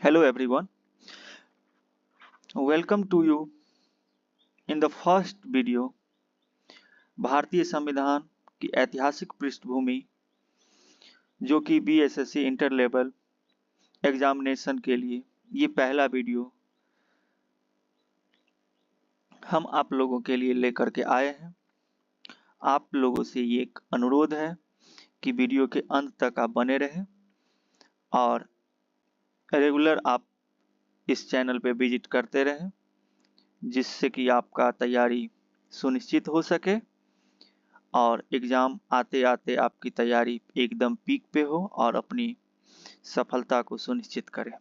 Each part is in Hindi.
Hello everyone, welcome to you in the first video भारतीय संविधान की ऐतिहासिक पृष्ठभूमि जो कि बीएसएससी इंटर लेवल एग्जामिनेशन के लिए ये पहला वीडियो हम आप लोगों के लिए लेकर के आए हैं। आप लोगों से ये एक अनुरोध है कि वीडियो के अंत तक आप बने रहें और रेगुलर आप इस चैनल पे विजिट करते रहें जिससे कि आपका तैयारी सुनिश्चित हो सके और एग्जाम आते आते आपकी तैयारी एकदम पीक पे हो और अपनी सफलता को सुनिश्चित करें।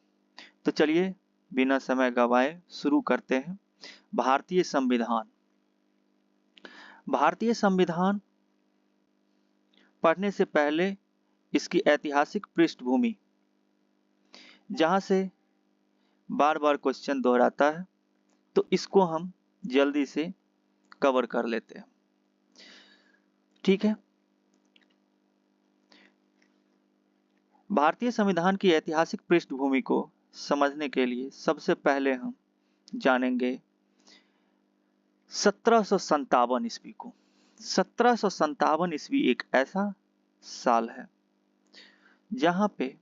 तो चलिए बिना समय गवाए शुरू करते हैं। भारतीय संविधान पढ़ने से पहले इसकी ऐतिहासिक पृष्ठभूमि जहां से बार बार क्वेश्चन दोहराता है तो इसको हम जल्दी से कवर कर लेते हैं। ठीक है, भारतीय संविधान की ऐतिहासिक पृष्ठभूमि को समझने के लिए सबसे पहले हम जानेंगे 1757 ईस्वी को। 1757 ईस्वी एक ऐसा साल है जहां पे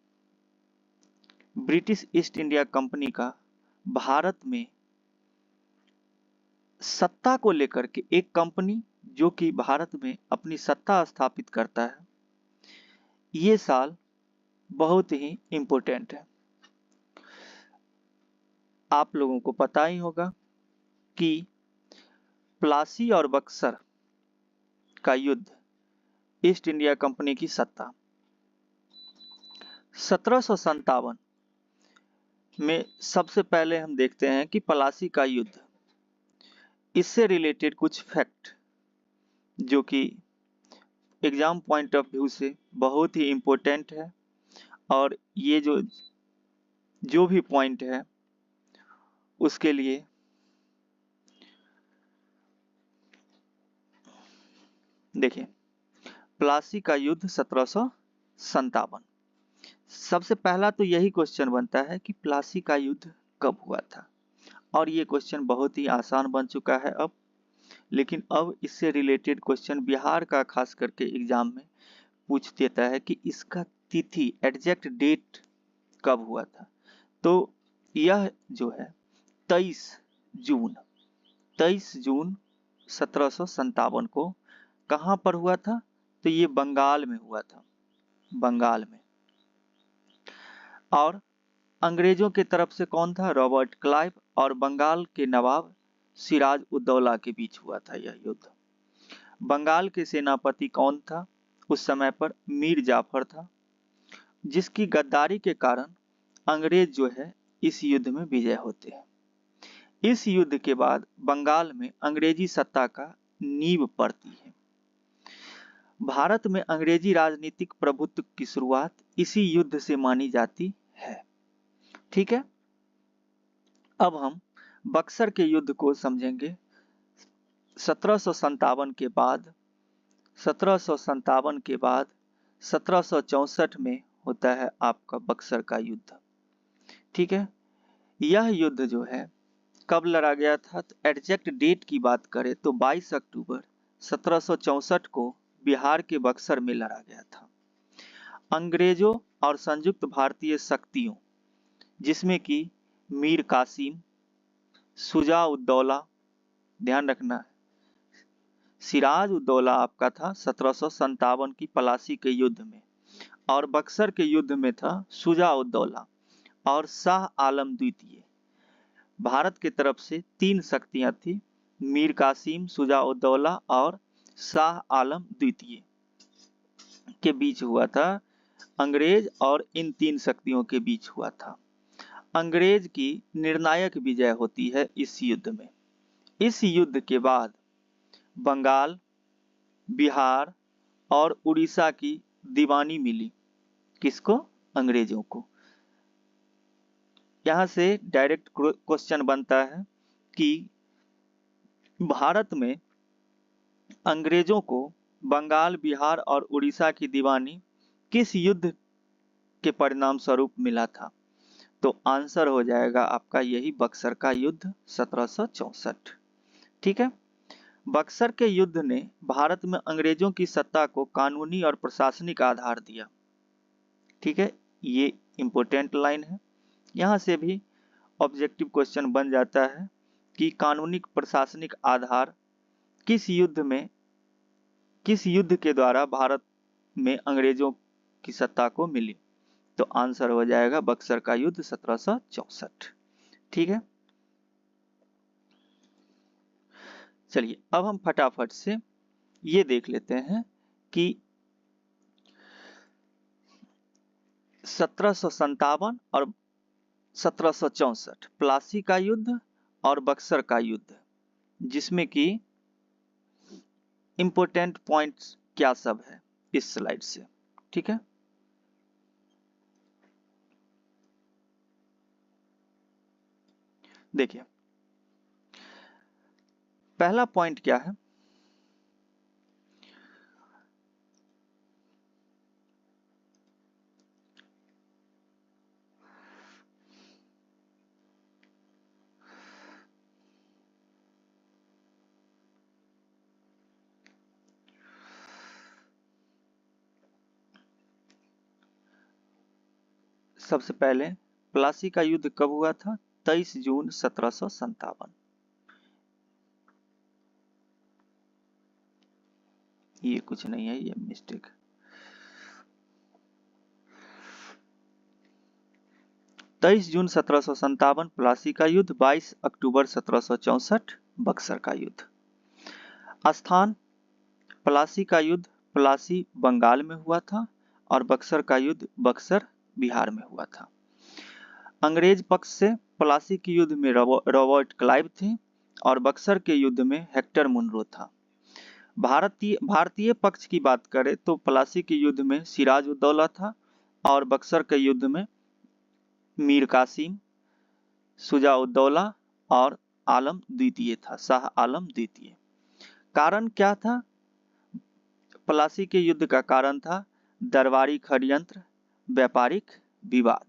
ब्रिटिश ईस्ट इंडिया कंपनी का भारत में सत्ता को लेकर के एक कंपनी जो कि भारत में अपनी सत्ता स्थापित करता है, ये साल बहुत ही इंपॉर्टेंट है। आप लोगों को पता ही होगा कि प्लासी और बक्सर का युद्ध, ईस्ट इंडिया कंपनी की सत्ता, 1757 में सबसे पहले हम देखते हैं कि प्लासी का युद्ध, इससे रिलेटेड कुछ फैक्ट जो कि एग्जाम पॉइंट ऑफ व्यू से बहुत ही इंपॉर्टेंट है और ये जो भी पॉइंट है उसके लिए देखिए, प्लासी का युद्ध 1757। सबसे पहला तो यही क्वेश्चन बनता है कि प्लासी का युद्ध कब हुआ था, और ये क्वेश्चन बहुत ही आसान बन चुका है अब, लेकिन अब इससे रिलेटेड क्वेश्चन बिहार का खास करके एग्जाम में पूछ देता है कि इसका तिथि एग्जैक्ट डेट कब हुआ था। तो यह जो है 23 जून 1757 को कहां पर हुआ था, तो ये बंगाल में हुआ था, बंगाल में। और अंग्रेजों के तरफ से कौन था, रॉबर्ट क्लाइव, और बंगाल के नवाब सिराज उद्दौला के बीच हुआ था यह युद्ध। बंगाल के सेनापति कौन था उस समय पर, मीर जाफर था, जिसकी गद्दारी के कारण अंग्रेज जो है इस युद्ध में विजय होते हैं। इस युद्ध के बाद बंगाल में अंग्रेजी सत्ता का नींव पड़ती है। भारत में अंग्रेजी राजनीतिक प्रभुत्व की शुरुआत इसी युद्ध से मानी जाती है। ठीक है, अब हम बक्सर के युद्ध को समझेंगे। 1757 के बाद 1764 में होता है आपका बक्सर का युद्ध। ठीक है, यह युद्ध जो है कब लड़ा गया था, तो एग्जैक्ट डेट की बात करें तो 22 अक्टूबर 1764 को बिहार के बक्सर में लड़ा गया था। अंग्रेजों और संयुक्त भारतीय शक्तियों जिसमें कि मीर कासिम, शुजा उद्दौला, ध्यान रखना है, सिराज उद्दौला आपका था 1757 की प्लासी के युद्ध में, और बक्सर के युद्ध में था शुजा उद्दौला और शाह आलम द्वितीय। भारत की तरफ से 3 शक्तियां थी, मीर कासिम, शुजा उद्दौला और शाह आलम द्वितीय के बीच हुआ था। अंग्रेज और इन 3 शक्तियों के बीच हुआ था। अंग्रेज की निर्णायक विजय होती है इस युद्ध में। इस युद्ध के बाद बंगाल, बिहार और उड़ीसा की दीवानी मिली, किसको, अंग्रेजों को। यहां से डायरेक्ट क्वेश्चन बनता है कि भारत में अंग्रेजों को बंगाल, बिहार और उड़ीसा की दीवानी किस युद्ध के परिणाम स्वरूप मिला था, तो आंसर हो जाएगा आपका यही बक्सर का युद्ध 1764। ठीक है। बक्सर के युद्ध ने भारत में अंग्रेजों की सत्ता को कानूनी और प्रशासनिक आधार दिया। ठीक है, ये इंपॉर्टेंट लाइन है। यहाँ से भी ऑब्जेक्टिव क्वेश्चन बन जाता है कि कानूनी प्रशासनिक आधार किस युद्ध के द्वारा भारत में अंग्रेजों की सत्ता को मिली। तो आंसर हो जाएगा बक्सर का युद्ध 1764। ठीक है, चलिए अब हम फटाफट से ये देख लेते हैं कि 1757 और 1764 प्लासी का युद्ध और बक्सर का युद्ध, जिसमें कि इंपॉर्टेंट पॉइंट्स क्या सब है इस स्लाइड से। ठीक है, देखिए पहला पॉइंट क्या है, सबसे पहले प्लासी का युद्ध कब हुआ था? 23 जून 1757। ये कुछ नहीं है, ये मिस्टेक। 23 जून 1757 प्लासी का युद्ध, 22 अक्टूबर 1764 बक्सर का युद्ध। स्थान प्लासी का युद्ध प्लासी बंगाल में हुआ था और बक्सर का युद्ध बक्सर बिहार में हुआ था। अंग्रेज पक्ष से प्लासी के युद्ध में रॉबर्ट क्लाइव थे और बक्सर के युद्ध में हेक्टर मुनरो था। भारतीय पक्ष की बात करें तो प्लासी के युद्ध में सिराज उद दौला था और बक्सर के युद्ध में मीर कासिम, शुजा उद दौला और आलम द्वितीय था, शाह आलम द्वितीय। कारण क्या था? प्लासी के युद्ध का कारण था दरबारी षड्यंत्र, व्यापारिक विवाद।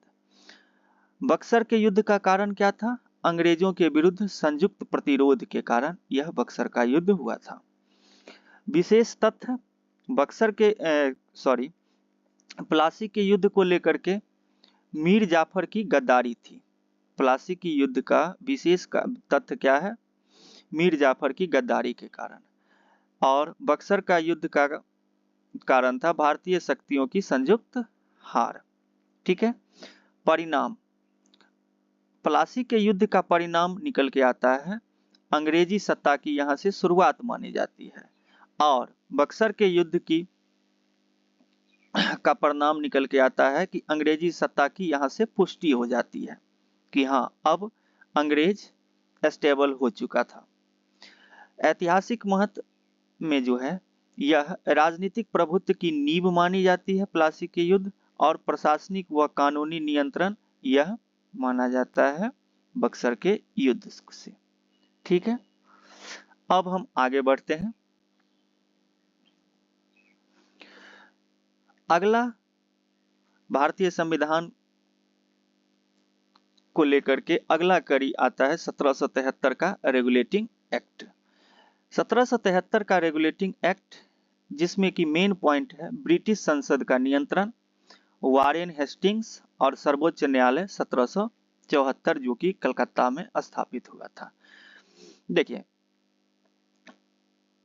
बक्सर के युद्ध का कारण क्या था? अंग्रेजों के विरुद्ध संयुक्त प्रतिरोध के कारण यह बक्सर का युद्ध हुआ था। विशेष तथ्य बक्सर के प्लासी के युद्ध को लेकर के मीर जाफर की गद्दारी थी। प्लासी की युद्ध का विशेष तथ्य क्या है? मीर जाफर की गद्दारी के कारण। और बक्सर का युद्ध का कारण था भारतीय शक्तियों की संयुक्त हार। ठीक है, परिणाम प्लासी के युद्ध का परिणाम निकल के आता है अंग्रेजी सत्ता की यहाँ से शुरुआत मानी जाती है और बक्सर के युद्ध का परिणाम निकल के आता है कि अंग्रेजी सत्ता की यहाँ से पुष्टि हो जाती है कि हाँ अब अंग्रेज स्टेबल हो चुका था। ऐतिहासिक महत्व में जो है यह राजनीतिक प्रभुत्व की नींव मानी जाती है प्लासी के युद्ध, और प्रशासनिक व कानूनी नियंत्रण यह माना जाता है बक्सर के युद्ध से। ठीक है, अब हम आगे बढ़ते हैं। अगला भारतीय संविधान को लेकर के अगला कड़ी आता है 1773 का रेगुलेटिंग एक्ट। 1773 का रेगुलेटिंग एक्ट, जिसमें कि मेन पॉइंट है ब्रिटिश संसद का नियंत्रण, वारेन हेस्टिंग्स और सर्वोच्च न्यायालय 1774 जो कि कलकत्ता में स्थापित हुआ था। देखिए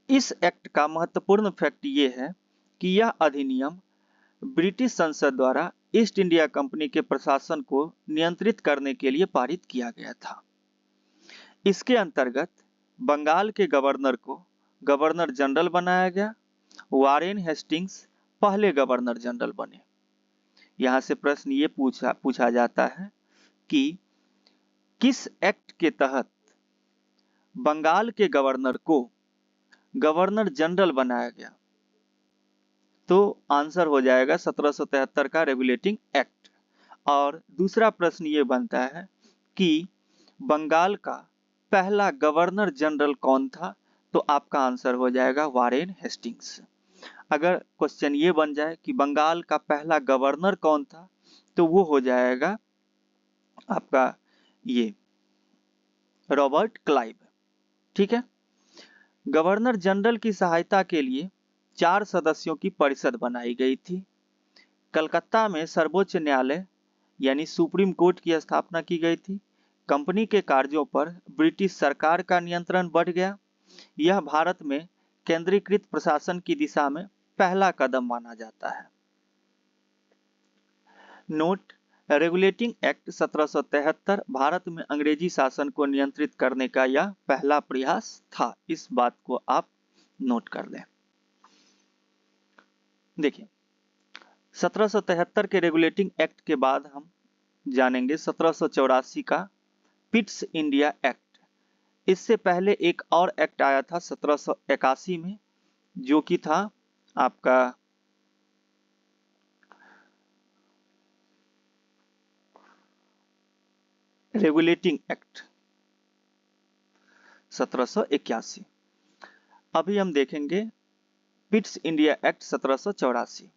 इस एक्ट का महत्वपूर्ण फैक्ट ये है कि यह अधिनियम ब्रिटिश संसद द्वारा ईस्ट इंडिया कंपनी के प्रशासन को नियंत्रित करने के लिए पारित किया गया था। इसके अंतर्गत बंगाल के गवर्नर को गवर्नर जनरल बनाया गया। वारेन हेस्टिंग्स पहले गवर्नर जनरल बने। यहाँ से प्रश्न ये पूछा जाता है कि किस एक्ट के तहत बंगाल के गवर्नर को गवर्नर जनरल बनाया गया? तो आंसर हो जाएगा 1773 का रेगुलेटिंग एक्ट। और दूसरा प्रश्न ये बनता है कि बंगाल का पहला गवर्नर जनरल कौन था? तो आपका आंसर हो जाएगा वारेन हेस्टिंग्स। अगर क्वेश्चन ये बन जाए कि बंगाल का पहला गवर्नर कौन था, तो वो हो जाएगा आपका ये रॉबर्ट क्लाइव। ठीक है। गवर्नर जनरल की सहायता के लिए 4 सदस्यों की परिषद बनाई गई थी। कलकत्ता में सर्वोच्च न्यायालय यानी सुप्रीम कोर्ट की स्थापना की गई थी। कंपनी के कार्यों पर ब्रिटिश सरकार का नियंत्रण बढ़ गया। यह भारत में केंद्रीकृत प्रशासन की दिशा में पहला कदम माना जाता है। नोट, रेगुलेटिंग एक्ट 1773 भारत में अंग्रेजी शासन को नियंत्रित करने का यह पहला प्रयास था। इस बात को आप नोट कर लें। देखिए, 1773 के रेगुलेटिंग एक्ट के बाद हम जानेंगे 1784 का पिट्स इंडिया एक्ट। इससे पहले एक और एक्ट आया था 1781 में, जो कि था आपका रेगुलेटिंग एक्ट 1781। अभी हम देखेंगे पिट्स इंडिया एक्ट 1784।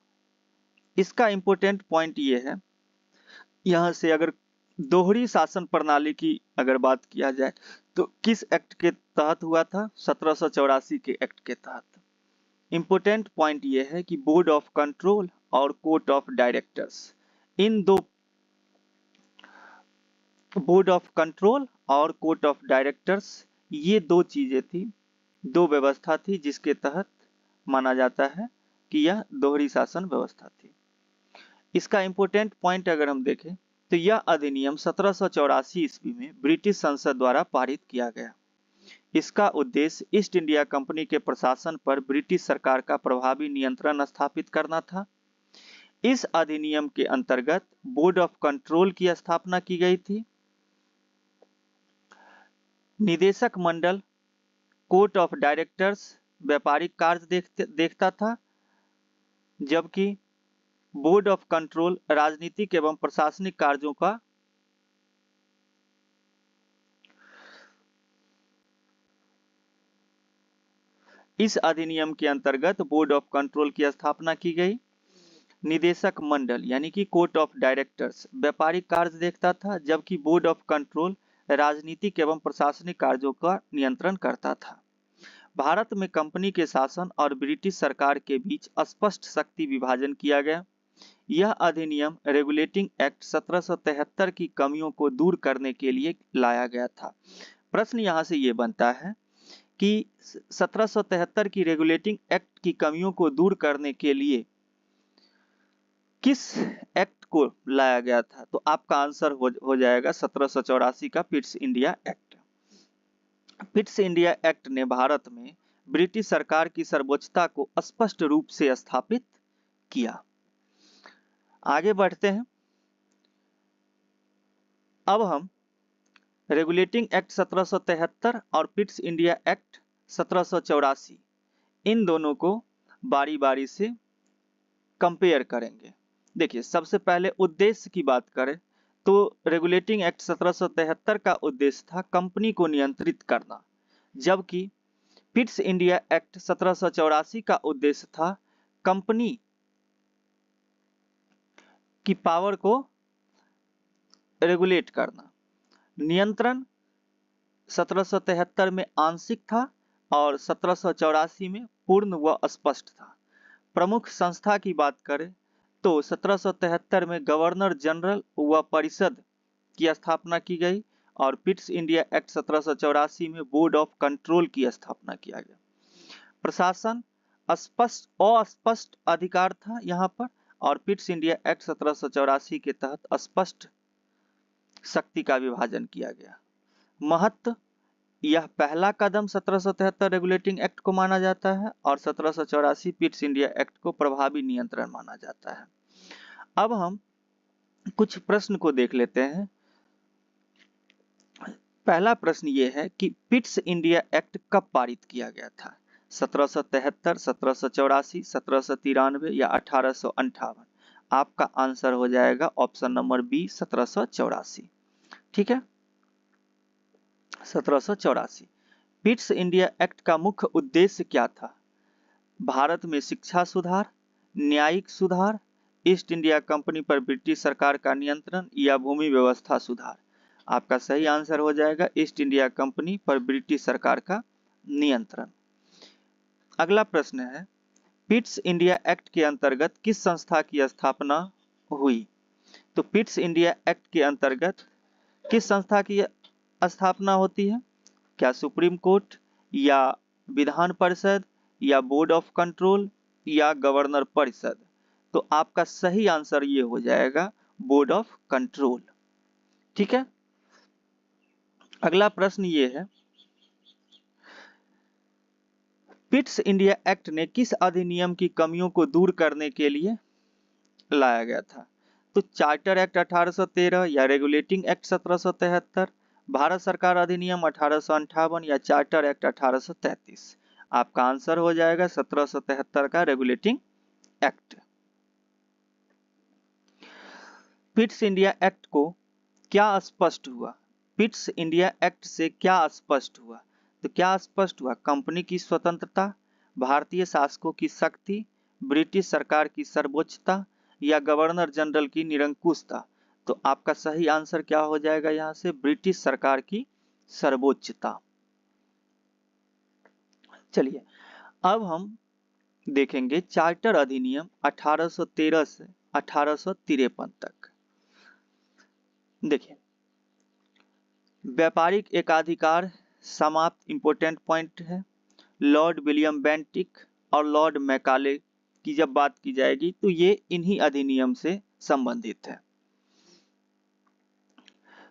इसका इंपॉर्टेंट पॉइंट ये है, यहां से अगर दोहरी शासन प्रणाली की अगर बात किया जाए तो किस एक्ट के तहत हुआ था? 1784 के एक्ट के तहत। इंपॉर्टेंट पॉइंट ये है कि बोर्ड ऑफ कंट्रोल और कोर्ट ऑफ डायरेक्टर्स, इन दो, बोर्ड ऑफ कंट्रोल और कोर्ट ऑफ डायरेक्टर्स, ये दो चीजें थी, दो व्यवस्था थी जिसके तहत माना जाता है कि यह दोहरी शासन व्यवस्था थी। इसका इंपॉर्टेंट पॉइंट अगर हम देखें तो यह अधिनियम 1784 ईस्वी में ब्रिटिश संसद द्वारा पारित किया गया। इसका उद्देश्य ईस्ट इंडिया कंपनी के प्रशासन पर ब्रिटिश सरकार का प्रभावी नियंत्रण स्थापित करना था। इस अधिनियम के अंतर्गत बोर्ड ऑफ कंट्रोल की स्थापना की गई थी। निदेशक मंडल, कोर्ट ऑफ डायरेक्टर्स व्यापारिक कार्य देखता था, जबकि बोर्ड ऑफ कंट्रोल राजनीतिक एवं प्रशासनिक कार्यों का इस अधिनियम के अंतर्गत बोर्ड ऑफ कंट्रोल की स्थापना की गई। निदेशक मंडल यानी कि कोर्ट ऑफ डायरेक्टर्स व्यापारिक कार्य देखता था, जबकि बोर्ड ऑफ कंट्रोल राजनीतिक एवं प्रशासनिक कार्यों का नियंत्रण करता था। भारत में कंपनी के शासन और ब्रिटिश सरकार के बीच स्पष्ट शक्ति विभाजन किया गया। यह अधिनियम रेगुलेटिंग एक्ट 1773 की कमियों को दूर करने के लिए लाया गया था। प्रश्न यहां से ये बनता है कि 1773 की रेगुलेटिंग एक्ट की कमियों को दूर करने के लिए किस एक्ट को लाया गया था? तो आपका आंसर हो जाएगा 1784 का पिट्स इंडिया एक्ट। पिट्स इंडिया एक्ट ने भारत में ब्रिटिश सरकार की सर्वोच्चता को स्पष्ट रूप से स्थापित किया। आगे बढ़ते हैं। अब हम रेगुलेटिंग एक्ट 1773 और पिट्स इंडिया एक्ट 1784, इन दोनों को बारी बारी से कंपेयर करेंगे। देखिए, सबसे पहले उद्देश्य की बात करें तो रेगुलेटिंग एक्ट 1773 का उद्देश्य था कंपनी को नियंत्रित करना, जबकि पिट्स इंडिया एक्ट 1784 का उद्देश्य था कंपनी की पावर को रेगुलेट करना। नियंत्रण 1773 में आंशिक था और 1784 में पूर्ण व स्पष्ट था। प्रमुख संस्था की बात करें तो 1773 में गवर्नर जनरल व परिषद की स्थापना की गई और पिट्स इंडिया एक्ट 1784 में बोर्ड ऑफ कंट्रोल की स्थापना किया गया। प्रशासन अस्पष्ट अधिकार था यहाँ पर, और पिट्स इंडिया एक्ट 1784 के तहत स्पष्ट शक्ति का विभाजन किया गया। महत्व, यह पहला कदम 1773 रेगुलेटिंग एक्ट को माना जाता है और 1784 पिट्स इंडिया एक्ट को प्रभावी नियंत्रण माना जाता है। अब हम कुछ प्रश्न को देख लेते हैं। पहला प्रश्न ये है कि पिट्स इंडिया एक्ट कब पारित किया गया था? 1773, 1784, 1793 या 1858? आपका आंसर हो जाएगा ऑप्शन नंबर बी, 1784। ठीक है, 1784। पिट्स इंडिया एक्ट का मुख्य उद्देश्य क्या था? भारत में शिक्षा सुधार, न्यायिक सुधार ईस्ट इंडिया कंपनी पर ब्रिटिश सरकार का नियंत्रण या भूमि व्यवस्था सुधार। आपका सही आंसर हो जाएगा ईस्ट इंडिया कंपनी पर ब्रिटिश सरकार का नियंत्रण। अगला प्रश्न है, पिट्स इंडिया एक्ट के अंतर्गत किस संस्था की स्थापना हुई? तो पिट्स इंडिया एक्ट के अंतर्गत किस संस्था की स्थापना होती है? क्या सुप्रीम कोर्ट या विधान परिषद या बोर्ड ऑफ कंट्रोल या गवर्नर परिषद? तो आपका सही आंसर ये हो जाएगा बोर्ड ऑफ कंट्रोल। ठीक है, अगला प्रश्न ये है, पिट्स इंडिया एक्ट ने किस अधिनियम की कमियों को दूर करने के लिए लाया गया था? तो चार्टर एक्ट 1813 या रेगुलेटिंग एक्ट 1773, भारत सरकार अधिनियम 1858 या चार्टर एक्ट 1833? आपका आंसर हो जाएगा 1773 का रेगुलेटिंग एक्ट। पिट्स इंडिया एक्ट को क्या स्पष्ट हुआ? पिट्स इंडिया एक्ट से क्या स्पष्ट हुआ? तो क्या स्पष्ट हुआ? कंपनी की स्वतंत्रता, भारतीय शासकों की शक्ति, ब्रिटिश सरकार की सर्वोच्चता या गवर्नर जनरल की निरंकुशता? तो आपका सही आंसर क्या हो जाएगा यहां से? ब्रिटिश सरकार की सर्वोच्चता। चलिए अब हम देखेंगे चार्टर अधिनियम 1813 से 1853 तक। देखिए, व्यापारिक एकाधिकार समाप्त, इंपोर्टेंट पॉइंट है। लॉर्ड विलियम बेंटिक और लॉर्ड मैकाले की जब बात की जाएगी तो ये इन्हीं अधिनियम से संबंधित है।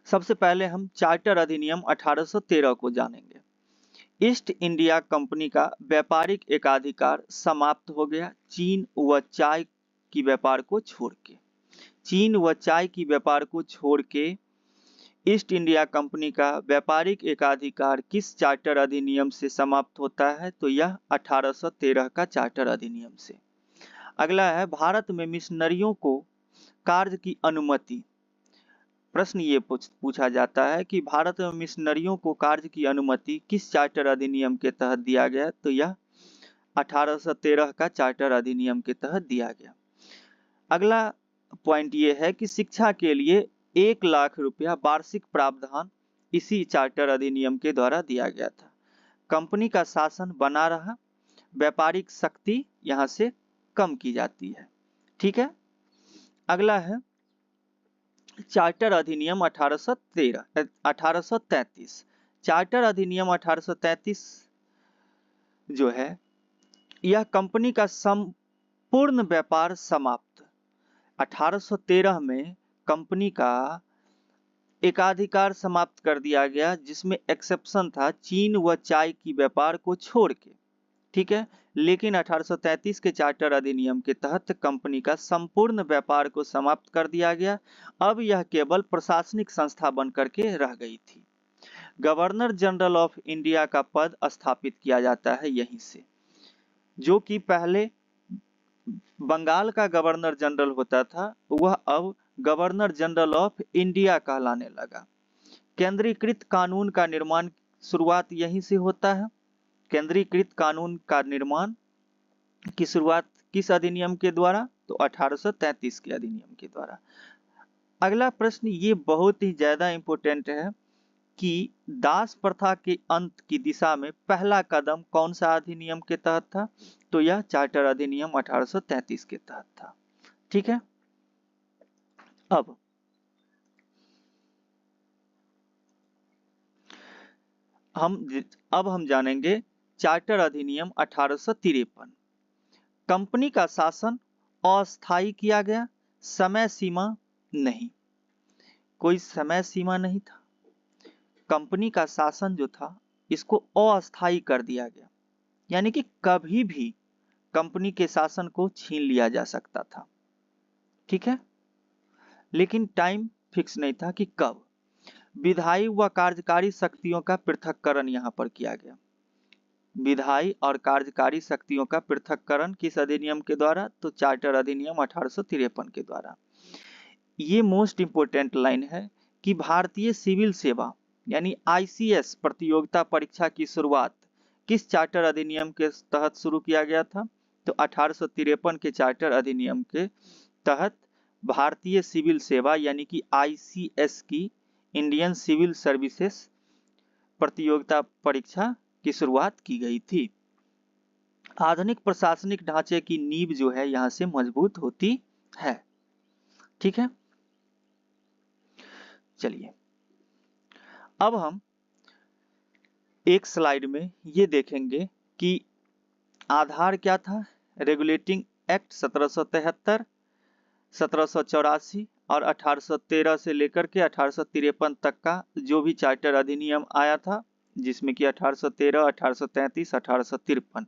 सबसे पहले हम चार्टर अधिनियम 1813 को जानेंगे। ईस्ट इंडिया कंपनी का व्यापारिक एकाधिकार समाप्त हो गया चीन व चाय की व्यापार को छोड़ के। चीन व चाय की व्यापार को छोड़ के ईस्ट इंडिया कंपनी का व्यापारिक एकाधिकार किस चार्टर अधिनियम से समाप्त होता है? तो यह 1813 का चार्टर अधिनियम से। अगला है, भारत में मिशनरियों को कार्य की अनुमति। प्रश्न ये पूछा जाता है कि भारत में मिशनरियों को कार्य की अनुमति किस चार्टर अधिनियम के तहत दिया गया? तो यह 1813 का चार्टर अधिनियम के तहत दिया गया। अगला पॉइंट ये है कि शिक्षा के लिए 1 लाख रुपया वार्षिक प्रावधान इसी चार्टर अधिनियम के द्वारा दिया गया था। कंपनी का शासन बना रहा, व्यापारिक शक्ति यहां से कम की जाती है। ठीक है, अगला है चार्टर अधिनियम 1833। चार्टर अधिनियम 1833 जो है यह कंपनी का संपूर्ण व्यापार समाप्त। 1813 में कंपनी का एकाधिकार समाप्त कर दिया गया, जिसमें एक्सेप्शन था चीन व चाय की व्यापार को छोड़ के। ठीक है, लेकिन 1833 के चार्टर अधिनियम के तहत कंपनी का संपूर्ण व्यापार को समाप्त कर दिया गया। अब यह केवल प्रशासनिक संस्था बनकर के रह गई थी। गवर्नर जनरल ऑफ इंडिया का पद स्थापित किया जाता है यहीं से, जो कि पहले बंगाल का गवर्नर जनरल होता था, वह अब गवर्नर जनरल ऑफ इंडिया कहलाने लगा। केंद्रीकृत कानून का निर्माण शुरुआत यहीं से होता है। केंद्रीकृत कानून का निर्माण की शुरुआत किस अधिनियम के द्वारा? तो 1833 के अधिनियम के द्वारा। अगला प्रश्न ये बहुत ही ज्यादा इंपॉर्टेंट है कि दास प्रथा के अंत की दिशा में पहला कदम कौन सा अधिनियम के तहत था? तो यह चार्टर अधिनियम 1833 के तहत था। ठीक है, अब हम जानेंगे चार्टर अधिनियम 1853। कंपनी का शासन अस्थायी किया गया, समय सीमा नहीं। कोई समय सीमा नहीं था। कंपनी का शासन जो था इसको अस्थायी कर दिया गया, यानी कि कभी भी कंपनी के शासन को छीन लिया जा सकता था। ठीक है, लेकिन टाइम फिक्स नहीं था कि कब। विधायी व कार्यकारी शक्तियों का पृथक्करण यहां पर किया गया। विधायी और कार्यकारी शक्तियों का पृथक्करण किस अधिनियम के द्वारा? तो चार्टर अधिनियम 1853 के द्वारा। ये मोस्ट इंपोर्टेंट लाइन है कि भारतीय सिविल सेवा यानी आईसीएस प्रतियोगिता परीक्षा की शुरुआत किस चार्टर अधिनियम के तहत शुरू किया गया था? तो 1853 के चार्टर अधिनियम के तहत भारतीय सिविल सेवा यानी कि ICS की इंडियन सिविल सर्विसेज प्रतियोगिता परीक्षा की शुरुआत की गई थी। आधुनिक प्रशासनिक ढांचे की नींव जो है यहां से मजबूत होती है। ठीक है, चलिए अब हम एक स्लाइड में ये देखेंगे कि आधार क्या था। रेगुलेटिंग एक्ट 1773, 1784 और 1813 से लेकर के 1853 तक का जो भी चार्टर अधिनियम आया था, जिसमें कि 1813, 1833, 1853,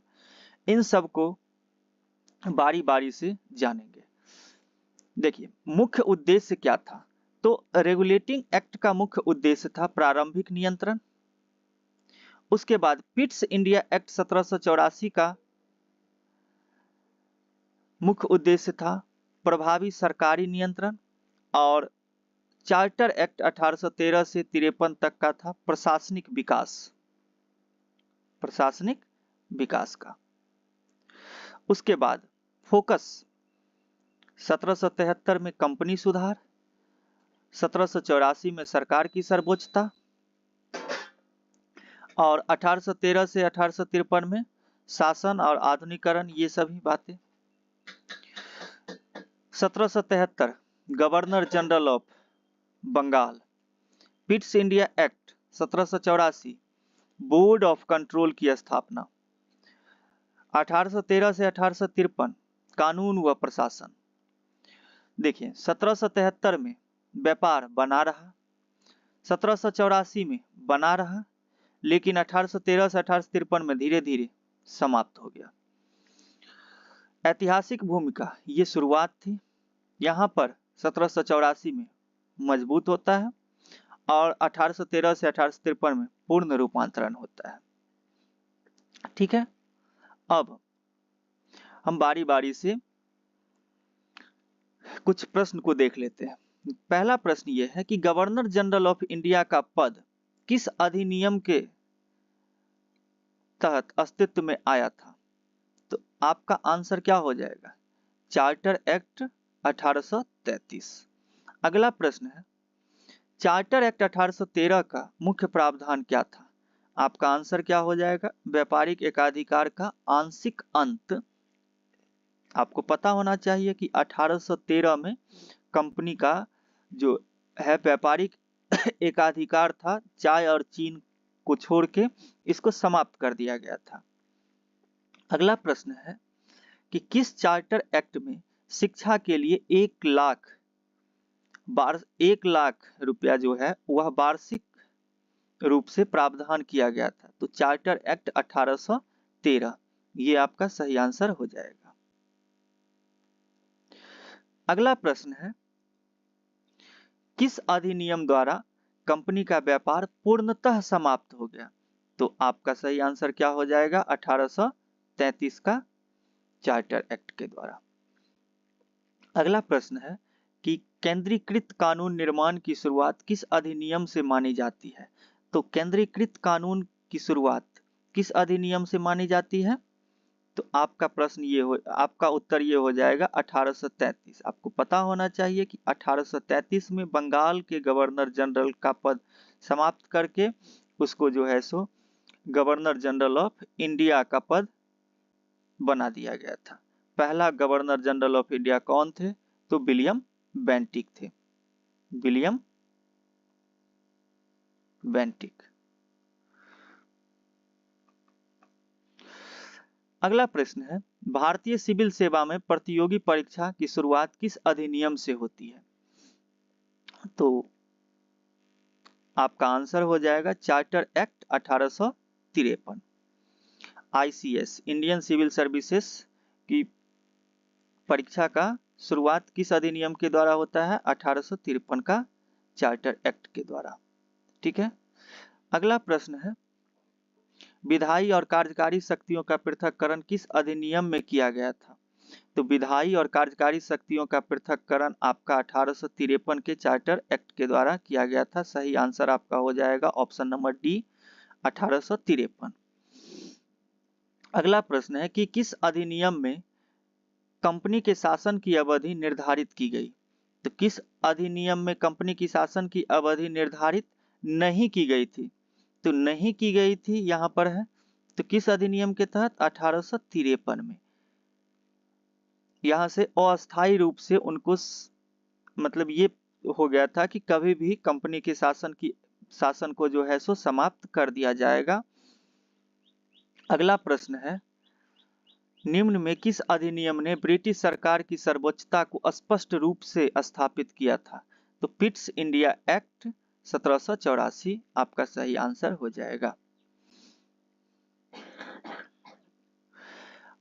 इन सब को बारी बारी से जानेंगे। देखिए मुख्य उद्देश्य क्या था। तो रेगुलेटिंग एक्ट का मुख्य उद्देश्य था प्रारंभिक नियंत्रण। उसके बाद पिट्स इंडिया एक्ट 1784 का मुख्य उद्देश्य था प्रभावी सरकारी नियंत्रण, और चार्टर एक्ट 1813 से 53 तक का था प्रशासनिक विकास का। उसके बाद फोकस 1773 में कंपनी सुधार, 1784 में सरकार की सर्वोच्चता, और 1813 से 1853 में शासन और आधुनिकीकरण, ये सभी बातें। 1773 governor general of Bengal. Pitt's India Act 1784 Board of Control की स्थापना। 1813 से 1853 कानून व प्रशासन। देखिए 1773 में व्यापार बना रहा, 1784 में बना रहा, लेकिन 1813 से 1853 में धीरे धीरे समाप्त हो गया। ऐतिहासिक भूमिका ये शुरुआत थी, यहाँ पर 1784 में मजबूत होता है और 1813 से 1853 में पूर्ण रूपांतरण होता है। ठीक है, अब हम बारी बारी से कुछ प्रश्न को देख लेते हैं। पहला प्रश्न यह है कि गवर्नर जनरल ऑफ इंडिया का पद किस अधिनियम के तहत अस्तित्व में आया था। तो आपका आंसर क्या हो जाएगा, चार्टर एक्ट 1833। अगला प्रश्न है चार्टर एक्ट 1813 का मुख्य प्रावधान क्या था। आपका आंसर क्या हो जाएगा, व्यापारिक एकाधिकार का आंशिक अंत। आपको पता होना चाहिए कि 1813 में कंपनी का जो है व्यापारिक एकाधिकार था, चाय और चीन को छोड़ के इसको समाप्त कर दिया गया था। अगला प्रश्न है कि किस चार्टर एक्ट में शिक्षा के लिए 1 लाख रुपया जो है वह वार्षिक रूप से प्रावधान किया गया था। तो चार्टर एक्ट 1813 ये आपका सही आंसर हो जाएगा। अगला प्रश्न है किस अधिनियम द्वारा कंपनी का व्यापार पूर्णतः समाप्त हो गया। तो आपका सही आंसर क्या हो जाएगा, 1833 का चार्टर एक्ट के द्वारा। अगला प्रश्न है कि केंद्रीकृत कानून निर्माण की शुरुआत किस अधिनियम से मानी जाती है। तो केंद्रीकृत कानून की शुरुआत किस अधिनियम से मानी जाती है। तो आपका उत्तर ये हो जाएगा 1833। आपको पता होना चाहिए कि 1833 में बंगाल के गवर्नर जनरल का पद समाप्त करके उसको जो है सो गवर्नर जनरल ऑफ इंडिया का पद बना दिया गया था। पहला गवर्नर जनरल ऑफ इंडिया कौन थे, तो विलियम बेंटिक थे। William Bentinck. अगला प्रश्न है भारतीय सिविल सेवा में प्रतियोगी परीक्षा की शुरुआत किस अधिनियम से होती है। तो आपका आंसर हो जाएगा Charter Act 1853। ICS Indian Civil Services की परीक्षा का शुरुआत किस अधिनियम के द्वारा होता है, 1853 का चार्टर एक्ट के द्वारा। ठीक है, अगला प्रश्न है विधायी और कार्यकारी शक्तियों का पृथक्करण किस अधिनियम में किया गया था। तो विधायी और कार्यकारी शक्तियों का पृथक्करण आपका 1853 के चार्टर एक्ट के द्वारा किया गया था। सही आंसर आपका हो जाएगा ऑप्शन नंबर डी, 1853। अगला प्रश्न है कि किस अधिनियम में कंपनी के शासन की अवधि निर्धारित की गई। तो किस अधिनियम में कंपनी की शासन की अवधि निर्धारित नहीं की गई थी? तो नहीं की गई थी यहां पर है, तो किस अधिनियम के तहत? 1853 में। यहां से अस्थायी रूप से उनको मतलब ये हो गया था कि कभी भी कंपनी के शासन को जो है सो समाप्त कर दिया जाएगा। अगला प्रश्न है, निम्न में किस अधिनियम ने ब्रिटिश सरकार की सर्वोच्चता को स्पष्ट रूप से स्थापित किया था? तो पिट्स इंडिया एक्ट 1784 आपका सही आंसर हो जाएगा।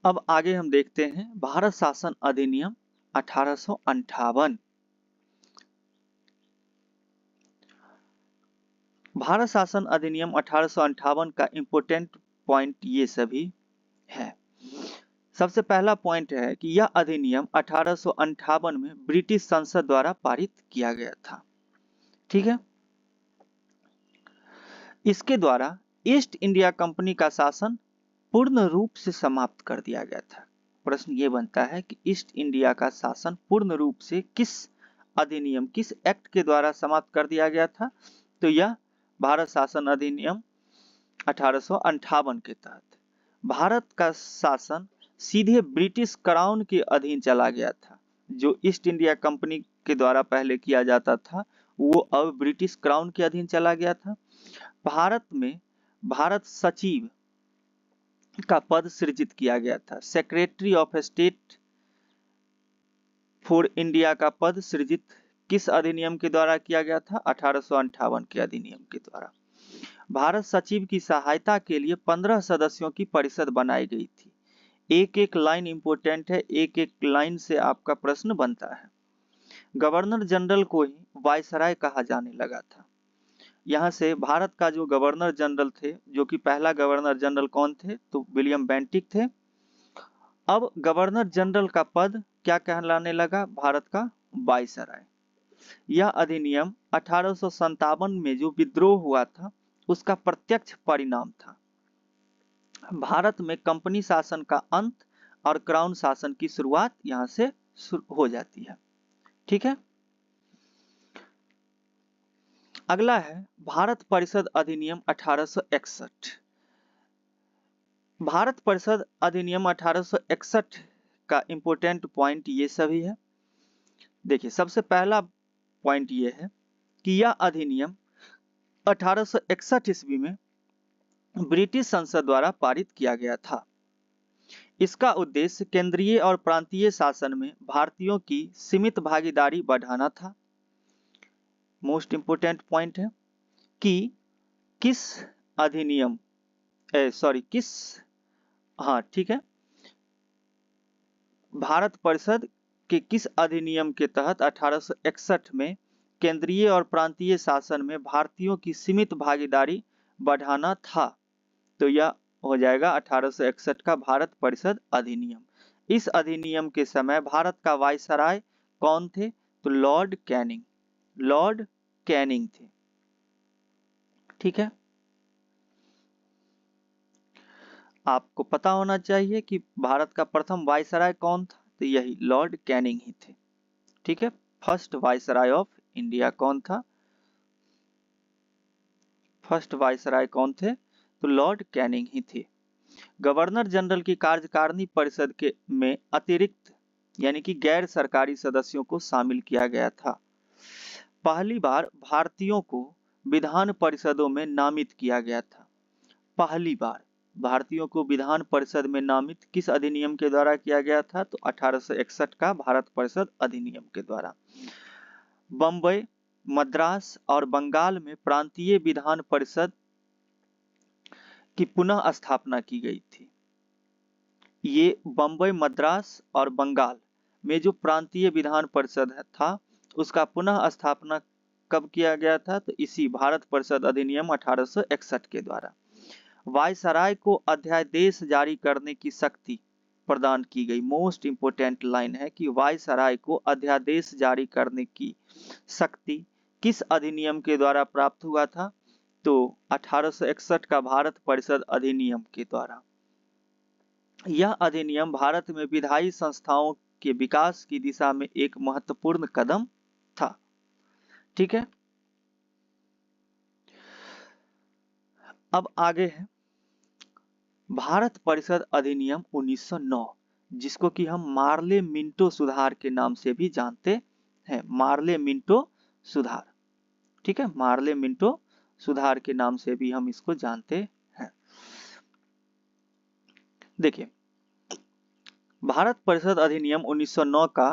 अब आगे हम देखते हैं भारत शासन अधिनियम 1858। भारत शासन अधिनियम 1858 का इंपोर्टेंट पॉइंट ये सभी है। सबसे पहला पॉइंट है कि यह अधिनियम 1858 में ब्रिटिश संसद द्वारा पारित किया गया था। ठीक है, इसके द्वारा ईस्ट इंडिया कंपनी का शासन पूर्ण रूप से समाप्त कर दिया गया था। प्रश्न ये बनता है कि ईस्ट इंडिया का शासन पूर्ण रूप से किस अधिनियम, किस एक्ट के द्वारा समाप्त कर दिया गया था? तो यह भारत शासन अधिनियम 1858 के तहत भारत का शासन सीधे ब्रिटिश क्राउन के अधीन चला गया था। जो ईस्ट इंडिया कंपनी के द्वारा पहले किया जाता था वो अब ब्रिटिश क्राउन के अधीन चला गया था। भारत में भारत सचिव का पद सृजित किया गया था। Secretary of state for India का पद सृजित किस अधिनियम के द्वारा किया गया था? 1858 के अधिनियम के द्वारा। भारत सचिव की सहायता के लिए 15 सदस्यों की परिषद बनाई गई थी। एक एक लाइन इंपोर्टेंट है, एक एक लाइन से आपका प्रश्न बनता है। गवर्नर जनरल को ही वायसराय कहा जाने लगा था। यहाँ से भारत का जो गवर्नर जनरल थे, जो कि पहला गवर्नर जनरल कौन थे? तो विलियम बेंटिक थे। अब गवर्नर जनरल का पद क्या कहलाने लगा? भारत का वायसराय। यह अधिनियम 1857 में जो विद्रोह हुआ था उसका प्रत्यक्ष परिणाम था। भारत में कंपनी शासन का अंत और क्राउन शासन की शुरुआत यहां से हो जाती है। ठीक है, अगला है भारत परिषद अधिनियम 1861। भारत परिषद अधिनियम 1861 का इंपोर्टेंट पॉइंट ये सभी है। देखिए, सबसे पहला पॉइंट ये है कि यह अधिनियम 1861 ईस्वी में ब्रिटिश संसद द्वारा पारित किया गया था। इसका उद्देश्य केंद्रीय और प्रांतीय शासन में भारतीयों की सीमित भागीदारी बढ़ाना था। मोस्ट इंपोर्टेंट पॉइंट है कि किस अधिनियम ठीक है, भारत परिषद के किस अधिनियम के तहत 1861 में केंद्रीय और प्रांतीय शासन में भारतीयों की सीमित भागीदारी बढ़ाना था? तो यह हो जाएगा 1861 का भारत परिषद अधिनियम। इस अधिनियम के समय भारत का वायसराय कौन थे? तो लॉर्ड कैनिंग थे। ठीक है, आपको पता होना चाहिए कि भारत का प्रथम वायसराय कौन था? तो यही लॉर्ड कैनिंग ही थे। ठीक है, फर्स्ट वायसराय ऑफ इंडिया कौन था? फर्स्ट वायसराय कौन थे? तो लॉर्ड कैनिंग ही थे। गवर्नर जनरल की कार्यकारिणी परिषद के में अतिरिक्त यानी कि गैर सरकारी सदस्यों को शामिल किया गया था। पहली बार भारतीयों को विधान परिषदों में नामित किया गया था। पहली बार भारतीयों को विधान परिषद में नामित किस अधिनियम के द्वारा किया गया था? तो 1861 का भारत परिषद अधिनियम के द्वारा। बंबई, मद्रास और बंगाल में प्रांतीय विधान परिषद की पुनः स्थापना की गई थी। ये बंबई, मद्रास और बंगाल में जो प्रांतीय विधान परिषद था उसका पुनः स्थापना कब किया गया था? तो इसी भारत परिषद अधिनियम 1861 के द्वारा। वायसराय को अध्यादेश जारी करने की शक्ति प्रदान की गई। मोस्ट इंपोर्टेंट लाइन है कि वायसराय को अध्यादेश जारी करने की शक्ति किस अधिनियम के द्वारा प्राप्त हुआ था? तो 1861 का भारत परिषद अधिनियम के द्वारा। यह अधिनियम भारत में विधायी संस्थाओं के विकास की दिशा में एक महत्वपूर्ण कदम था। ठीक है, अब आगे है भारत परिषद अधिनियम 1909, जिसको कि हम मार्ले मिंटो सुधार के नाम से भी जानते हैं। मार्ले मिंटो सुधार, ठीक है, मार्ले मिंटो सुधार के नाम से भी हम इसको जानते हैं। देखिए, भारत परिषद अधिनियम 1909 का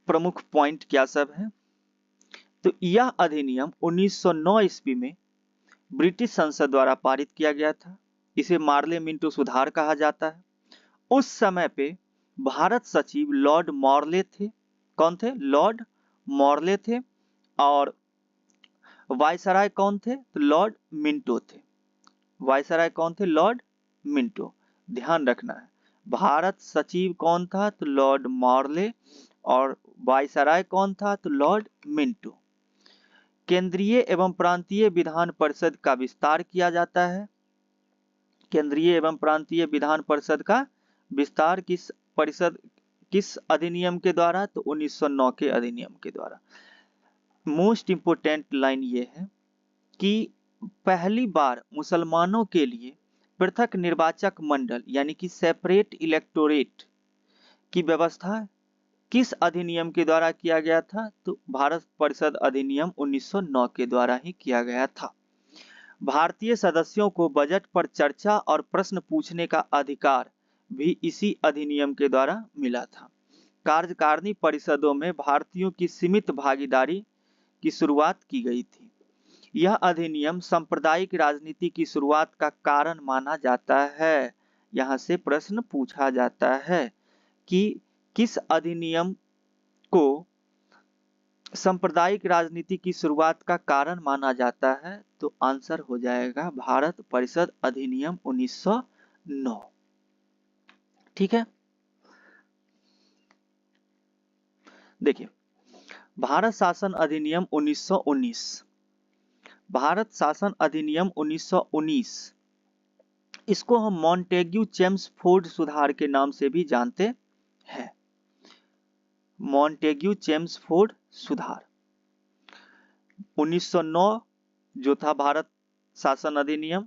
प्रमुख पॉइंट क्या सब है? तो यह अधिनियम 1909 ईस्वी में ब्रिटिश संसद द्वारा पारित किया गया था। इसे मार्ले मिंटो सुधार कहा जाता है। उस समय पे भारत सचिव लॉर्ड मॉर्ले थे। कौन थे? लॉर्ड मॉर्ले थे। और वायसराय कौन थे? तो लॉर्ड मिंटो थे। वायसराय कौन थे? Lord Minto. ध्यान रखना है, भारत सचिव कौन था? तो लॉर्ड मॉर्ले। और वायसराय कौन था? तो लॉर्ड मिंटो। केंद्रीय एवं प्रांतीय विधान परिषद का विस्तार किया जाता है। केंद्रीय एवं प्रांतीय विधान परिषद का विस्तार किस अधिनियम के द्वारा? तो 1909 के अधिनियम के द्वारा। मोस्ट इंपोर्टेंट लाइन ये है कि पहली बार मुसलमानों के लिए पृथक निर्वाचक मंडल यानी कि सेपरेट इलेक्टोरेट की व्यवस्था किस अधिनियम के द्वारा किया गया था? तो भारत परिषद अधिनियम 1909 के द्वारा ही किया गया था। भारतीय सदस्यों को बजट पर चर्चा और प्रश्न पूछने का अधिकार भी इसी अधिनियम के द्वारा मिला था। कार्यकारिणी परिषदों में भारतीयों की सीमित भागीदारी की शुरुआत की गई थी। यह अधिनियम सांप्रदायिक राजनीति की शुरुआत का कारण माना जाता है। यहाँ से प्रश्न पूछा जाता है कि किस अधिनियम को सांप्रदायिक राजनीति की शुरुआत का कारण माना जाता है? तो आंसर हो जाएगा भारत परिषद अधिनियम 1909। ठीक है, देखिए, भारत शासन अधिनियम 1919। भारत शासन अधिनियम 1919, इसको हम मॉन्टेग्यू चेम्सफोर्ड सुधार के नाम से भी जानते हैं। मॉन्टेग्यू चेम्सफोर्ड सुधार 1909 जो था भारत शासन अधिनियम।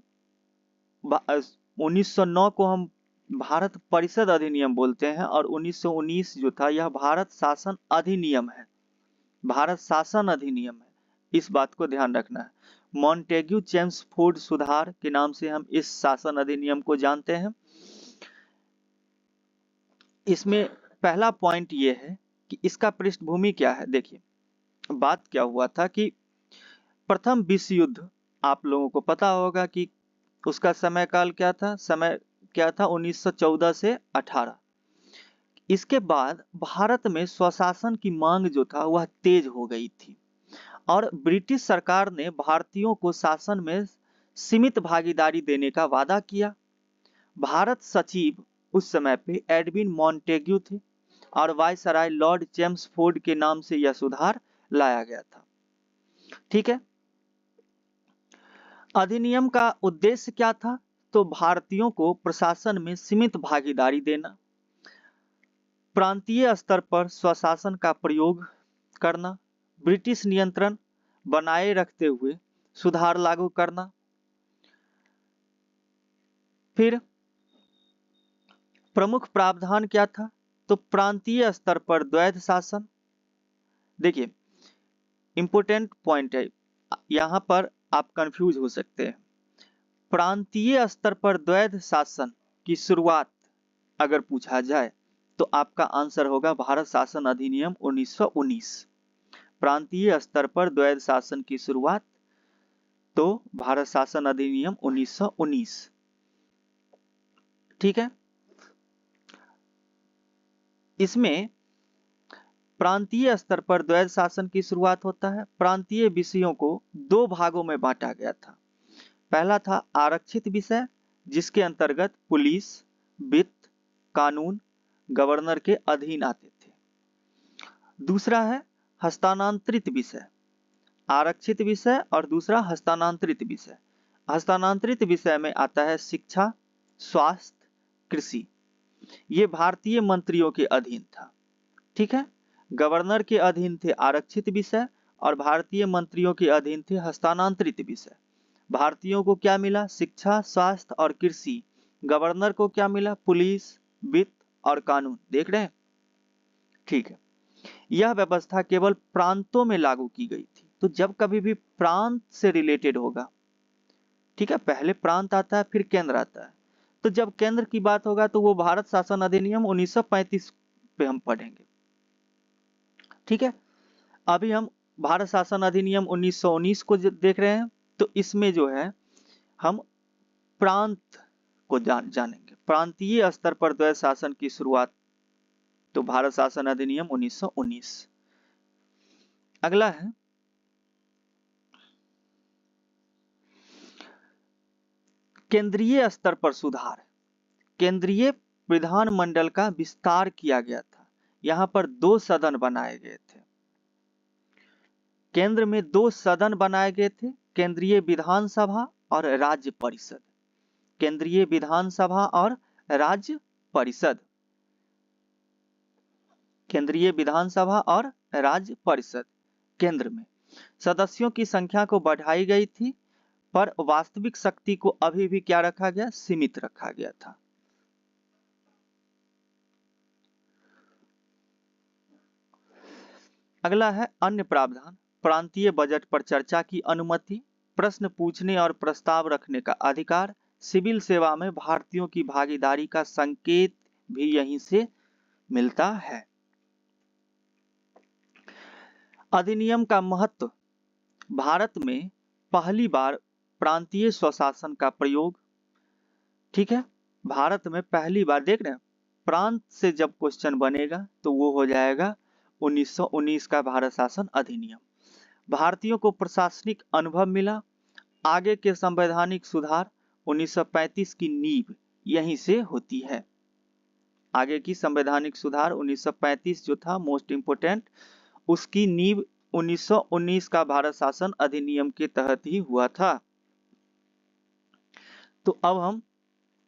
1909 को हम भारत परिषद अधिनियम बोलते हैं और 1919 जो था यह भारत शासन अधिनियम है। भारत शासन अधिनियम है, इस बात को ध्यान रखना है। मॉन्टेग्यू चेम्सफोर्ड सुधार के नाम से हम इस शासन अधिनियम को जानते हैं। इसमें पहला पॉइंट ये है कि इसका पृष्ठभूमि क्या है। देखिए, बात क्या हुआ था कि प्रथम विश्व युद्ध, आप लोगों को पता होगा कि उसका समय काल क्या था? समय क्या था? 1914 से 18। इसके बाद भारत में स्वशासन की मांग जो था वह तेज हो गई थी और ब्रिटिश सरकार ने भारतीयों को शासन में सीमित भागीदारी देने का वादा किया। भारत सचिव उस समय पे एडविन मॉन्टेग्यू थे और वायसराय लॉर्ड चेम्सफोर्ड के नाम से यह सुधार लाया गया था। ठीक है, अधिनियम का उद्देश्य क्या था? तो भारतीयों को प्रशासन में सीमित भागीदारी देना, प्रांतीय स्तर पर स्वशासन का प्रयोग करना, ब्रिटिश नियंत्रण बनाए रखते हुए सुधार लागू करना। फिर प्रमुख प्रावधान क्या था? तो प्रांतीय स्तर पर द्वैध शासन। देखिए, इंपोर्टेंट पॉइंट है, यहां पर आप कंफ्यूज हो सकते हैं। प्रांतीय स्तर पर द्वैध शासन की शुरुआत अगर पूछा जाए तो आपका आंसर होगा भारत शासन अधिनियम 1919। प्रांतीय स्तर पर द्वैध शासन की शुरुआत तो भारत शासन अधिनियम 1919। ठीक है, इसमें प्रांतीय स्तर पर द्वैध शासन की शुरुआत होता है। प्रांतीय विषयों को दो भागों में बांटा गया था। पहला था आरक्षित विषय, जिसके अंतर्गत पुलिस, वित्त, कानून गवर्नर के अधीन आते थे। दूसरा है हस्तांतरित विषय। आरक्षित विषय और दूसरा हस्तांतरित विषय। हस्तांतरित विषय में आता है शिक्षा, स्वास्थ्य, कृषि। ये भारतीय मंत्रियों के अधीन था। ठीक है, गवर्नर के अधीन थे आरक्षित विषय और भारतीय मंत्रियों के अधीन थे हस्तांतरित विषय। भारतीयों को क्या मिला? शिक्षा, स्वास्थ्य और कृषि। गवर्नर को क्या मिला? पुलिस, वित्त और कानून। देख रहे हैं? ठीक है, यह व्यवस्था केवल प्रांतों में लागू की गई थी। तो जब कभी भी प्रांत से रिलेटेड होगा, ठीक है, पहले प्रांत आता है फिर केंद्र आता है, तो जब केंद्र की बात होगा तो वो भारत शासन अधिनियम 1935 पे हम पढ़ेंगे। ठीक है, अभी हम भारत शासन अधिनियम 1919 को देख रहे हैं, तो इसमें जो है हम प्रांत को जानेंगे। प्रांतीय स्तर पर द्वैध शासन की शुरुआत, तो भारत शासन अधिनियम 1919। अगला है केंद्रीय स्तर पर सुधार। केंद्रीय विधानमंडल का विस्तार किया गया था। यहां पर 2 सदन बनाए गए थे। केंद्र में 2 सदन बनाए गए थे, केंद्रीय विधानसभा और राज्य परिषद। केंद्रीय विधानसभा और राज्य परिषद। केंद्रीय विधानसभा और राज्य परिषद। केंद्र में सदस्यों की संख्या को बढ़ाई गई थी, पर वास्तविक शक्ति को अभी भी क्या रखा गया? सीमित रखा गया था। अगला है अन्य प्रावधान। प्रांतीय बजट पर चर्चा की अनुमति, प्रश्न पूछने और प्रस्ताव रखने का अधिकार, सिविल सेवा में भारतीयों की भागीदारी का संकेत भी यहीं से मिलता है। अधिनियम का महत्व। भारत में पहली बार प्रांतीय स्वशासन का प्रयोग। ठीक है, भारत में पहली बार, देख रहे हैं, प्रांत से जब क्वेश्चन बनेगा तो वो हो जाएगा 1919 का भारत शासन अधिनियम। भारतीयों को प्रशासनिक अनुभव मिला। आगे के संवैधानिक सुधार 1935 की नींव यहीं से होती है। आगे की संवैधानिक सुधार 1935 जो था मोस्ट इंपोर्टेंट, उसकी नींव 1919 का भारत शासन अधिनियम के तहत ही हुआ था। तो अब हम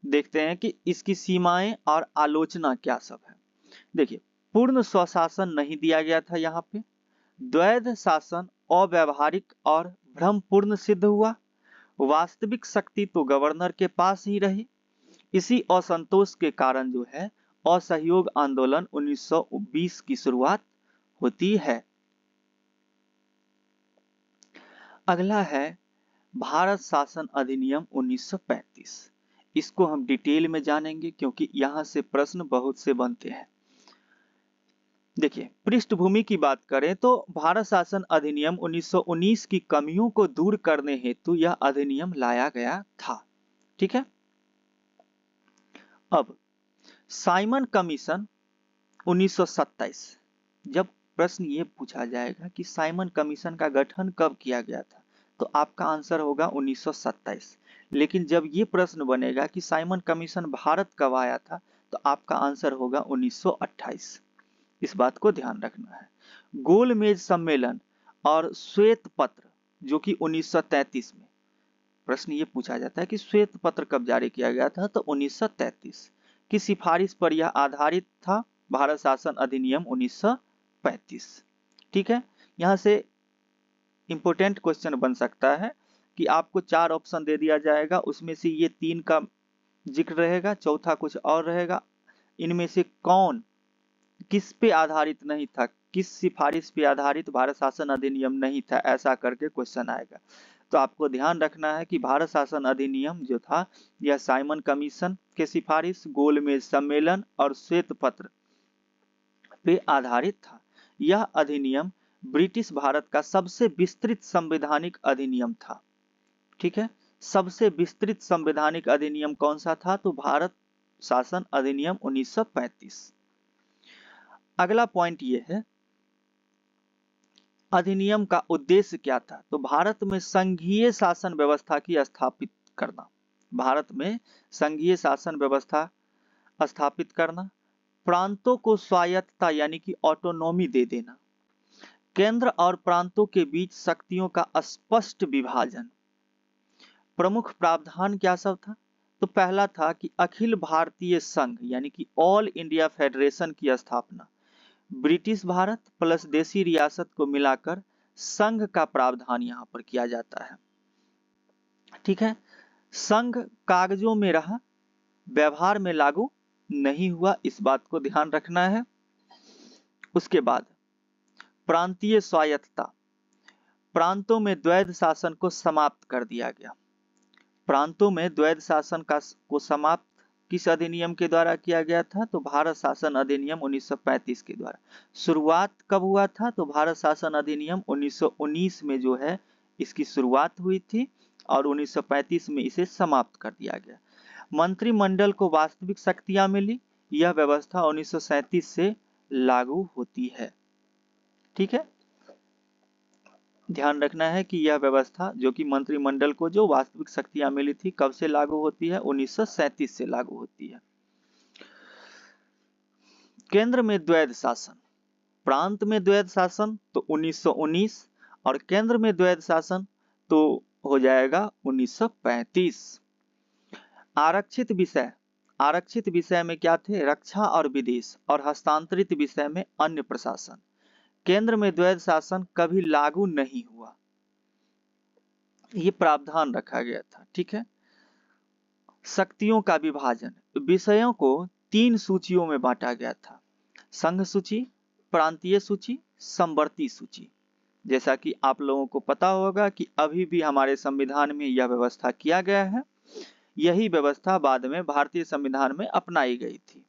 देखते हैं कि इसकी सीमाएं और आलोचना क्या सब है। देखिए, पूर्ण स्वशासन नहीं दिया गया था यहाँ पे। द्वैध शासन अव्यावहारिक और भ्रमपूर्ण सिद्ध हुआ। वास्तविक शक्ति तो गवर्नर के पास ही रही। इसी असंतोष के कारण जो है असहयोग आंदोलन 1920 की शुरुआत होती है। अगला है भारत शासन अधिनियम 1935। इसको हम डिटेल में जानेंगे क्योंकि यहां से प्रश्न बहुत से बनते हैं। देखिए, पृष्ठभूमि की बात करें तो भारत शासन अधिनियम 1919 की कमियों को दूर करने हेतु यह अधिनियम लाया गया था। ठीक है, अब साइमन कमीशन 1927। जब प्रश्न ये पूछा जाएगा कि साइमन कमीशन का गठन कब किया गया था, तो आपका आंसर होगा 1927। लेकिन जब ये प्रश्न बनेगा कि साइमन कमीशन भारत कब आया था, तो आपका आंसर होगा 1928। इस बात को ध्यान रखना है। गोलमेज सम्मेलन और श्वेत पत्र जो कि 1933 में, प्रश्न ये पूछा जाता है कि श्वेत पत्र कब जारी किया गया था, तो 1933 की सिफारिश पर यह आधारित था। भारत शासन अधिनियम 1935। ठीक है, यहां से इंपोर्टेंट क्वेश्चन बन सकता है कि आपको 4 ऑप्शन दे दिया जाएगा, उसमें से ये 3 का जिक्र रहेगा, चौथा कुछ और रहेगा। इनमें से कौन किस पे आधारित नहीं था, किस सिफारिश पे आधारित भारत शासन अधिनियम नहीं था, ऐसा करके क्वेश्चन आएगा। तो आपको ध्यान रखना है कि भारत शासन अधिनियम जो था यह साइमन कमीशन के सिफारिश, गोलमेज सम्मेलन और श्वेत पत्र पे आधारित था। यह अधिनियम ब्रिटिश भारत का सबसे विस्तृत संवैधानिक अधिनियम था। ठीक है, सबसे विस्तृत संवैधानिक अधिनियम कौन सा था, तो भारत शासन अधिनियम 1935। अगला पॉइंट ये है, अधिनियम का उद्देश्य क्या था, तो भारत में संघीय शासन व्यवस्था की स्थापित करना। भारत में संघीय शासन व्यवस्था स्थापित करना, प्रांतों को स्वायत्तता यानी कि ऑटोनॉमी दे देना, केंद्र और प्रांतों के बीच शक्तियों का स्पष्ट विभाजन। प्रमुख प्रावधान क्या सब था, तो पहला था कि अखिल भारतीय संघ यानी कि ऑल इंडिया फेडरेशन की स्थापना। ब्रिटिश भारत प्लस देशी रियासत को मिलाकर संघ का प्रावधान यहाँ पर किया जाता है। ठीक है, संघ कागजों में रहा, व्यवहार में लागू नहीं हुआ, इस बात को ध्यान रखना है। उसके बाद प्रांतीय स्वायत्तता, प्रांतों में द्वैध शासन को समाप्त कर दिया गया। प्रांतों में द्वैध शासन को समाप्त किस अधिनियम के द्वारा किया गया था? तो भारत शासन अधिनियम 1935 के द्वारा। शुरुआत कब हुआ था? तो भारत शासन अधिनियम 1919 में जो है इसकी शुरुआत हुई थी और 1935 में इसे समाप्त कर दिया गया। मंत्रिमंडल को वास्तविक शक्तियां मिली, यह व्यवस्था 1937 से लागू होती है। ठीक है, ध्यान रखना है कि यह व्यवस्था जो कि मंत्रिमंडल को जो वास्तविक शक्तियां मिली थी कब से लागू होती है? 1937 से लागू होती है। केंद्र में द्वैध शासन, प्रांत में द्वैध शासन तो 1919 और केंद्र में द्वैध शासन तो हो जाएगा 1935। आरक्षित विषय, आरक्षित विषय में क्या थे? रक्षा और विदेश, और हस्तांतरित विषय में अन्य प्रशासन। केंद्र में द्वैध शासन कभी लागू नहीं हुआ, ये प्रावधान रखा गया था। ठीक है, शक्तियों का विभाजन, विषयों को 3 सूचियों में बांटा गया था, संघ सूची, प्रांतीय सूची, समवर्ती सूची। जैसा कि आप लोगों को पता होगा कि अभी भी हमारे संविधान में यह व्यवस्था किया गया है, यही व्यवस्था बाद में भारतीय संविधान में अपनाई गई थी।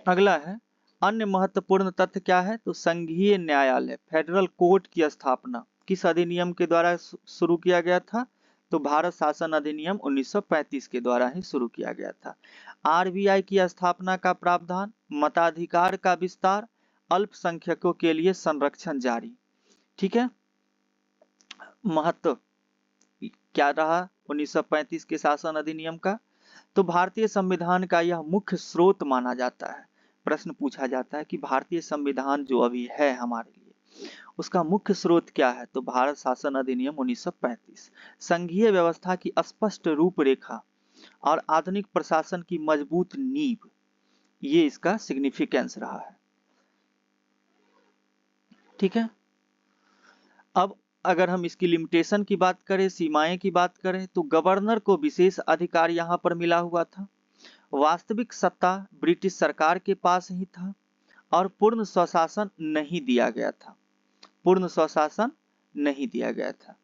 अगला है अन्य महत्वपूर्ण तथ्य क्या है? तो संघीय न्यायालय फेडरल कोर्ट की स्थापना किस अधिनियम के द्वारा शुरू किया गया था? तो भारत शासन अधिनियम 1935 के द्वारा ही शुरू किया गया था। आरबीआई की स्थापना का प्रावधान, मताधिकार का विस्तार, अल्पसंख्यकों के लिए संरक्षण जारी। ठीक है, महत्व क्या रहा 1935 के शासन अधिनियम का? तो भारतीय संविधान का यह मुख्य स्रोत माना जाता है। प्रश्न पूछा जाता है कि भारतीय संविधान जो अभी है हमारे लिए उसका मुख्य स्रोत क्या है? तो भारत शासन अधिनियम 1935। संघीय व्यवस्था की स्पष्ट रूपरेखा और आधुनिक प्रशासन की मजबूत नींव, ये इसका सिग्निफिकेंस रहा है। ठीक है, अब अगर हम इसकी लिमिटेशन की बात करें, सीमाएं की बात करें, तो गवर्नर को विशेष अधिकार यहां पर मिला हुआ था, वास्तविक सत्ता ब्रिटिश सरकार के पास ही था और पूर्ण स्वशासन नहीं दिया गया था, पूर्ण स्वशासन नहीं दिया गया था।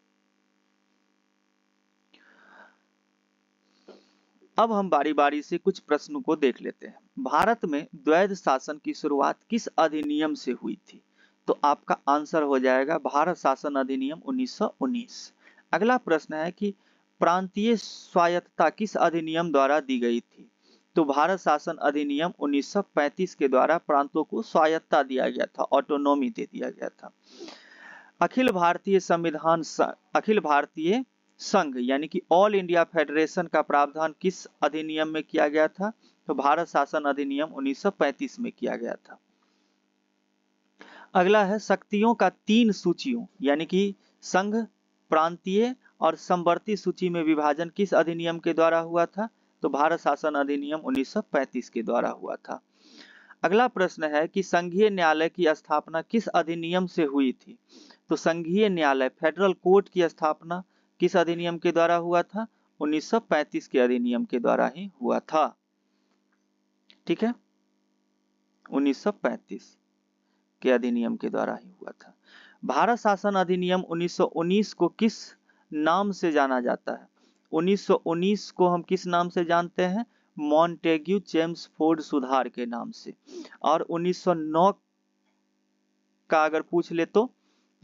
अब हम बारी बारी से कुछ प्रश्नों को देख लेते हैं। भारत में द्वैध शासन की शुरुआत किस अधिनियम से हुई थी? तो आपका आंसर हो जाएगा भारत शासन अधिनियम 1919। अगला प्रश्न है कि प्रांतीय स्वायत्तता किस अधिनियम द्वारा दी गई थी? तो भारत शासन अधिनियम 1935 के द्वारा प्रांतों को स्वायत्तता दिया गया था, ऑटोनॉमी दे दिया गया था। अखिल भारतीय संविधान, अखिल भारतीय संघ यानी कि ऑल इंडिया फेडरेशन का प्रावधान किस अधिनियम में किया गया था? तो भारत शासन अधिनियम 1935 में किया गया था। अगला है शक्तियों का 3 सूचियों यानी कि संघ, प्रांतीय और समवर्ती सूची में विभाजन किस अधिनियम के द्वारा हुआ था? तो भारत शासन अधिनियम 1935 के द्वारा हुआ था। अगला प्रश्न है कि संघीय न्यायालय की स्थापना किस अधिनियम से हुई थी? तो संघीय न्यायालय फेडरल कोर्ट की स्थापना किस अधिनियम के द्वारा हुआ था? 1935 के अधिनियम के द्वारा ही हुआ था। ठीक है, 1935 के अधिनियम के द्वारा ही हुआ था। भारत शासन अधिनियम 1919 को किस नाम से जाना जाता है? 1919 को हम किस नाम से जानते हैं? मॉन्टेग्यू चेम्सफोर्ड सुधार के नाम से। और 1909 का अगर पूछ ले तो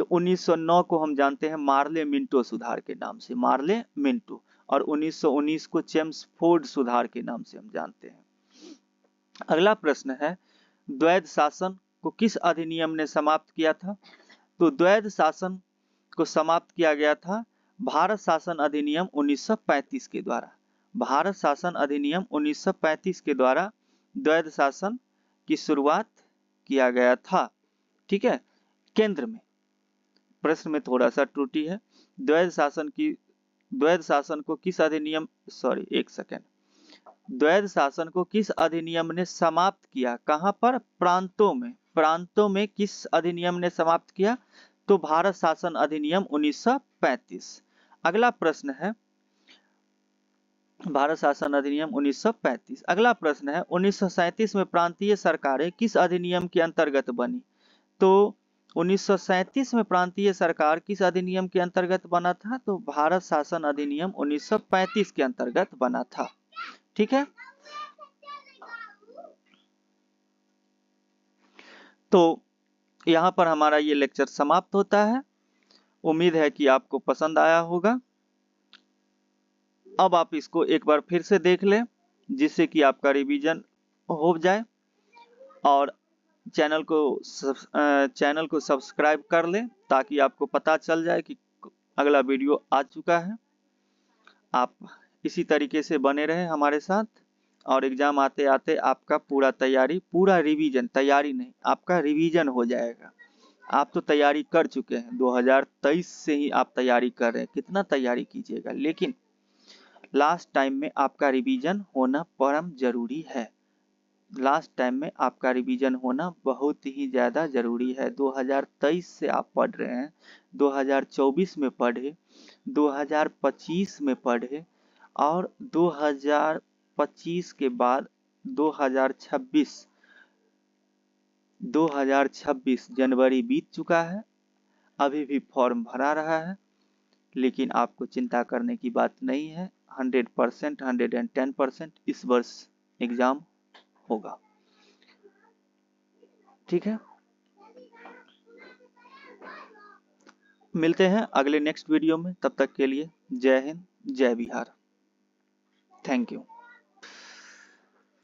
1909 को हम जानते हैं मार्ले मिंटो सुधार के नाम से, मार्ले मिंटो। और 1919 को चेम्सफोर्ड सुधार के नाम से हम जानते हैं। अगला प्रश्न है द्वैध शासन को किस अधिनियम ने समाप्त किया था? तो द्वैध शासन को समाप्त किया गया था भारत शासन अधिनियम 1935 के द्वारा। भारत शासन अधिनियम 1935 के द्वारा द्वैध शासन की शुरुआत किया गया था। ठीक है, केंद्र में प्रश्न में थोड़ा सा त्रुटि है। द्वैध शासन को किस अधिनियम, सॉरी एक सेकेंड, द्वैध शासन को किस अधिनियम ने समाप्त किया? कहां पर? प्रांतों में। प्रांतों में किस अधिनियम ने समाप्त किया? तो भारत शासन अधिनियम 1935। अगला प्रश्न है भारत शासन अधिनियम 1935। अगला प्रश्न है 1937 में प्रांतीय सरकारें किस अधिनियम के अंतर्गत बनी? तो 1937 में प्रांतीय सरकार किस अधिनियम के अंतर्गत बना था? तो भारत शासन अधिनियम 1935 के अंतर्गत बना था। ठीक है, तो यहाँ पर हमारा ये लेक्चर समाप्त होता है। उम्मीद है कि आपको पसंद आया होगा। अब आप इसको एक बार फिर से देख लें, जिससे कि आपका रिवीजन हो जाए, और चैनल को सब्सक्राइब कर लें ताकि आपको पता चल जाए कि अगला वीडियो आ चुका है। आप इसी तरीके से बने रहे हमारे साथ, और एग्जाम आते आते आपका पूरा रिवीजन, तैयारी नहीं, आपका रिवीजन हो जाएगा। आप तो तैयारी कर चुके हैं, 2023 से ही आप तैयारी कर रहे हैं, कितना तैयारी कीजिएगा, लेकिन लास्ट टाइम में आपका रिवीजन होना परम जरूरी है। लास्ट टाइम में आपका रिवीजन होना बहुत ही ज्यादा जरूरी है। 2023 से आप पढ़ रहे हैं, 2024 में पढ़े, 2025 में पढ़े, और 2025 के बाद 2026 जनवरी बीत चुका है, अभी भी फॉर्म भरा रहा है, लेकिन आपको चिंता करने की बात नहीं है। 100%, 110% इस वर्ष एग्जाम होगा। ठीक है, मिलते हैं अगले नेक्स्ट वीडियो में। तब तक के लिए जय हिंद, जय बिहार। Thank you.